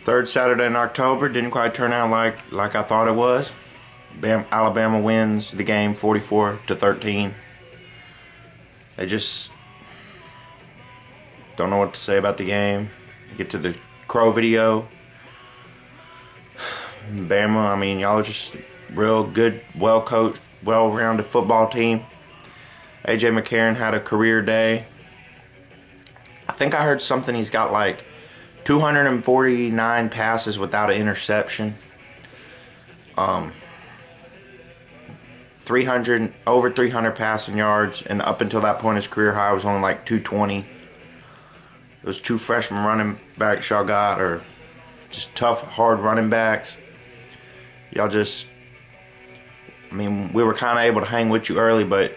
Third Saturday in October didn't quite turn out like I thought it was. Alabama wins the game 44-13. They just don't know what to say about the game. You get to the Crow video. Bama, I mean, y'all are just real good, well-coached, well-rounded football team. A.J. McCarron had a career day. I think I heard something, he's got like 249 passes without an interception. 300 passing yards, and up until that point his career high was only like 220. Those two freshman running backs y'all got are just tough, hard running backs. Y'all just, I mean, we were kind of able to hang with you early, but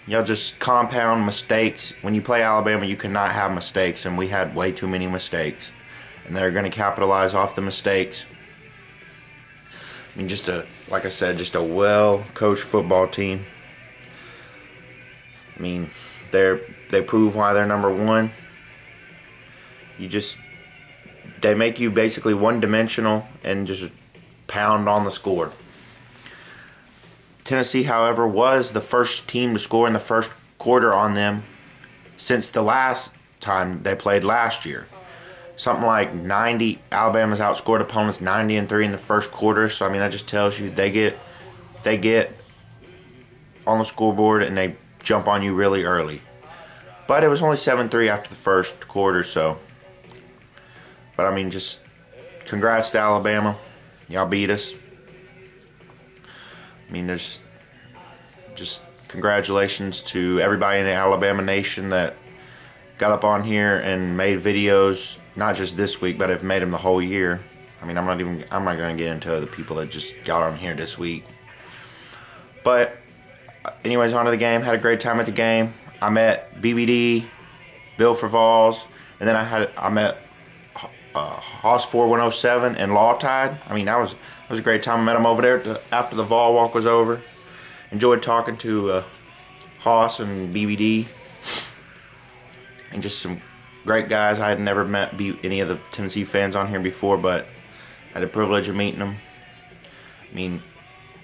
y'all just compound mistakes. When you play Alabama, you cannot have mistakes, and we had way too many mistakes. And they're going to capitalize off the mistakes. I mean, like I said, just a well-coached football team. I mean, they prove why they're number one. They make you basically one-dimensional and just pound on the score. Tennessee, however, was the first team to score in the first quarter on them since the last time they played last year. Something like 90, Alabama's outscored opponents 90-3 in the first quarter. So I mean, that just tells you they get on the scoreboard and they jump on you really early. But it was only 7-3 after the first quarter, so. But I mean, just congrats to Alabama. Y'all beat us. I mean, there's just congratulations to everybody in the Alabama Nation that got up on here and made videos. Not just this week, but I've made them the whole year. I mean, I'm not going to get into the people that just got on here this week. But anyways, on to the game. Had a great time at the game. I met BVD, Bill for Vols, and then I met Hoss 4107 and Lawtide. I mean, that was a great time. I met them over there after the Vol walk was over. Enjoyed talking to Hoss and BVD, and just some great guys. I had never met any of the Tennessee fans on here before, but I had the privilege of meeting them. I mean,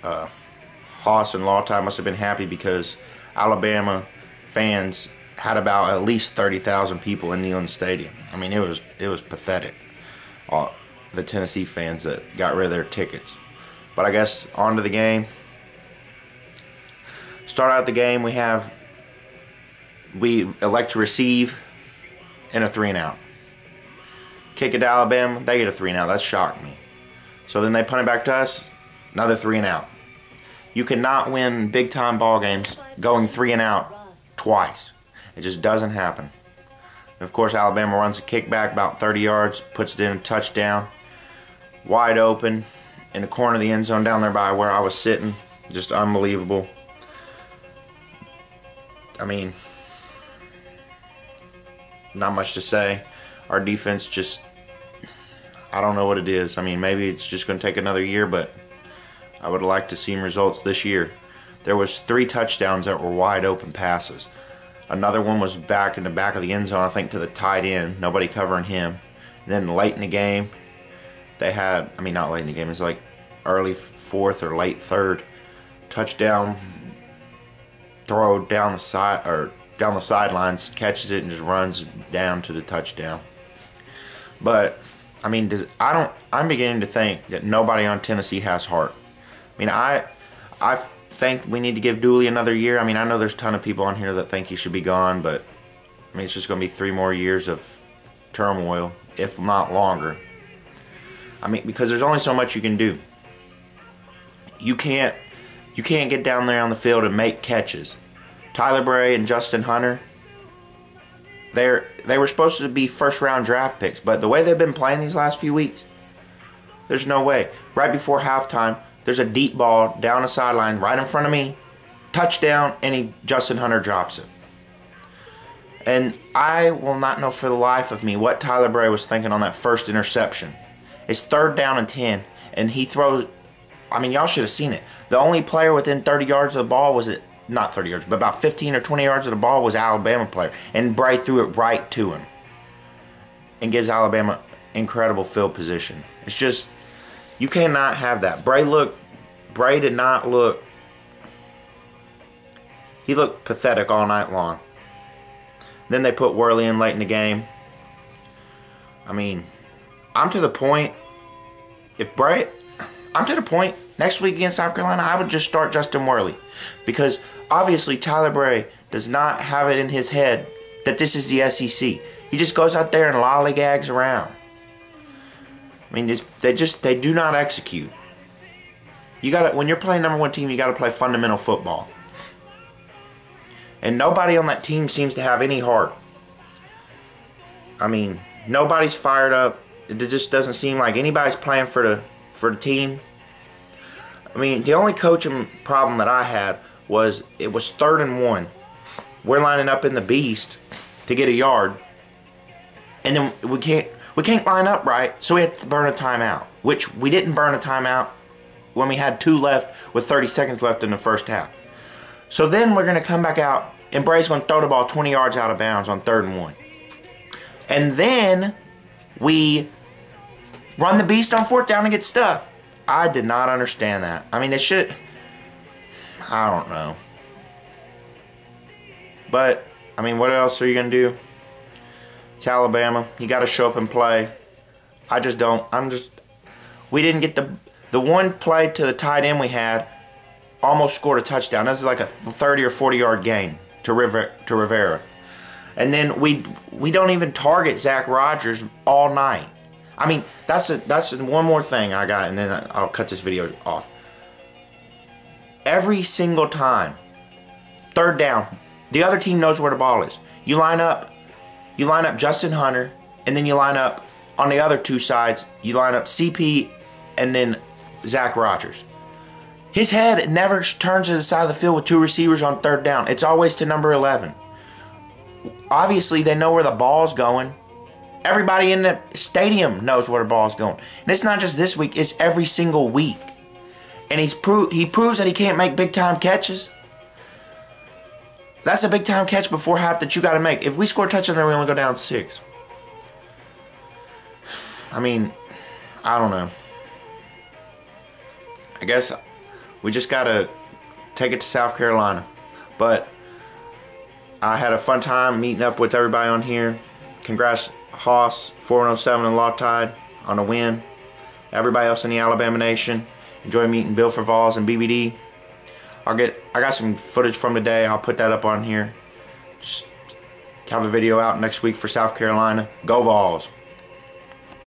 Hoss and Lawtide must have been happy because Alabama fans had about at least 30,000 people in Neyland Stadium. I mean, it was pathetic. The Tennessee fans that got rid of their tickets. But I guess on to the game. Start out the game, we elect to receive and a 3-and-out. Kick it to Alabama, they get a 3-and-out. That shocked me. So then they punt it back to us, another 3-and-out. You cannot win big-time ball games going 3-and-out twice. It just doesn't happen. And of course, Alabama runs a kickback about 30 yards, puts it in a touchdown. Wide open in the corner of the end zone down there by where I was sitting. Just unbelievable. I mean, not much to say. Our defense just, I don't know what it is. I mean, maybe it's just going to take another year, but I would like to see results this year. There was 3 touchdowns that were wide open passes. Another one was back in the back of the end zone, I think, to the tight end. Nobody covering him. And then late in the game, they had, I mean, not late in the game, it was like early 4th or late 3rd touchdown throw down the side, or down the sidelines, catches it and just runs down to the touchdown. But I mean, I'm beginning to think that nobody on Tennessee has heart. I mean, I think we need to give Dooley another year. I mean, I know there's a ton of people on here that think he should be gone, but I mean, it's just going to be 3 more years of turmoil, if not longer. I mean, because there's only so much you can do. You can't get down there on the field and make catches. Tyler Bray and Justin Hunter, they were supposed to be first-round draft picks, but the way they've been playing these last few weeks, there's no way. Right before halftime, there's a deep ball down the sideline right in front of me, touchdown, and Justin Hunter drops it. And I will not know for the life of me what Tyler Bray was thinking on that first interception. It's 3rd down and 10, and he throws, I mean, y'all should have seen it. The only player within 30 yards of the ball was, not 30 yards, but about 15 or 20 yards of the ball was an Alabama player. And Bray threw it right to him and gives Alabama incredible field position. It's just, you cannot have that. Bray did not look, he looked pathetic all night long. Then they put Worley in late in the game. I mean, I'm to the point, next week against South Carolina, I would just start Justin Worley. Because obviously Tyler Bray does not have it in his head that this is the SEC. He just goes out there and lollygags around. I mean, they do not execute. When you're playing #1 team, you got to play fundamental football. And nobody on that team seems to have any heart. I mean, nobody's fired up. It just doesn't seem like anybody's playing for the team. I mean, the only coaching problem that I had was it was 3rd and 1. We're lining up in the beast to get a yard, and then we can't line up right, so we had to burn a timeout, which we didn't burn a timeout when we had 2 left with 30 seconds left in the first half. So then we're going to come back out, and Bray's going to throw the ball 20 yards out of bounds on 3rd and 1. And then we run the beast on 4th down and get stuffed. I did not understand that. I mean, it should, I don't know. But, I mean, what else are you going to do? It's Alabama. You got to show up and play. I just don't. We didn't get the one play to the tight end we had, almost scored a touchdown. This is like a 30 or 40 yard gain to Rivera. And then we don't even target Zach Rogers all night. I mean, that's one more thing I got, and then I'll cut this video off. Every single time, 3rd down, the other team knows where the ball is. You line up Justin Hunter, and then you line up on the other 2 sides. You line up CP and then Zach Rogers. His head never turns to the side of the field with 2 receivers on 3rd down. It's always to number 11. Obviously, they know where the ball's going. Everybody in the stadium knows where the ball's going. And it's not just this week, it's every single week. And he proves that he can't make big-time catches. That's a big-time catch before half that you got to make. If we score a touchdown there, we only go down 6. I mean, I don't know. I guess we just got to take it to South Carolina. But I had a fun time meeting up with everybody on here. Congrats, Hoss, 407 and Lawtide on a win. Everybody else in the Alabama Nation. Enjoy meeting Bill for Vols and BBD. I got some footage from today. I'll put that up on here. Just have a video out next week for South Carolina. Go Vols.